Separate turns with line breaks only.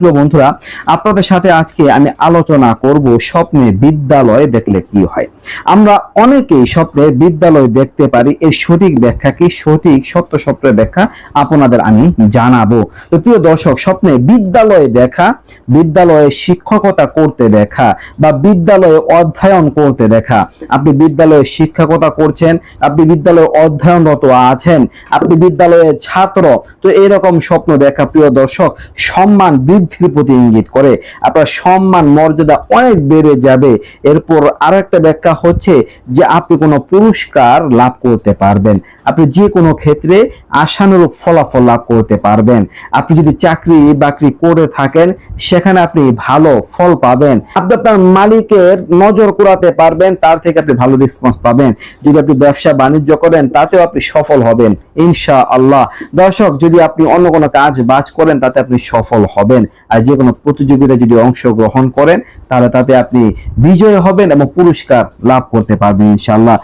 প্রিয় বন্ধুরা, আপনাদের সাথে আজকে আমি আলোচনা করব স্বপ্নে বিদ্যালয় দেখলে কি হয়। আমরা অনেকেই স্বপ্নে বিদ্যালয় দেখতে পারি, এর সঠিক ব্যাখ্যা কি, সঠিক সত্য সত্যের ব্যাখ্যা আপনাদের আমি জানাবো। তো প্রিয় দর্শক, স্বপ্নে বিদ্যালয়ে দেখা, বিদ্যালয়ে শিক্ষকতা করতে দেখা বা বিদ্যালয়ে অধ্যয়ন করতে দেখা, আপনি বিদ্যালয়ে শিক্ষকতা করছেন, আপনি বিদ্যালয়ে অধ্যয়নরত আছেন, আপনি বিদ্যালয়ের ছাত্র, তো এরকম স্বপ্ন দেখা প্রিয় দর্শক সম্মান বৃদ্ধির প্রতি ইঙ্গিত করে। আপনার সম্মান মর্যাদা অনেক বেড়ে যাবে। এরপর আরেকটা ব্যাখ্যা হচ্ছে যে আপনি কোনো পুরস্কার লাভ করতে পারবেন, আপনি যে কোনো ক্ষেত্রে আশানুরূপ ফলাফল লাভ করতে পারবেন। আপনি যদি চাকরি বাকরি করে থাকেন সেখানে আপনি ভালো ফল পাবেন, আপনি আপনার মালিকের নজর কুড়াতে পারবেন, তার থেকে আপনি ভালো রেসপন্স পাবেন। যদি আপনি ব্যবসা বাণিজ্য করেন তাতেও আপনি সফল হবেন ইনশাআল্লাহ। দর্শক, যদি আপনি অন্য কোনো কাজ বাজ করেন তাতে আপনি সফল হবেন, আর যে কোনো প্রতিযোগিতায় যদি অংশগ্রহণ করেন তাহলে তাতে আপনি বিজয় হবেন এবং পুরস্কার লাভ করতে পারবেন ইনশাআল্লাহ।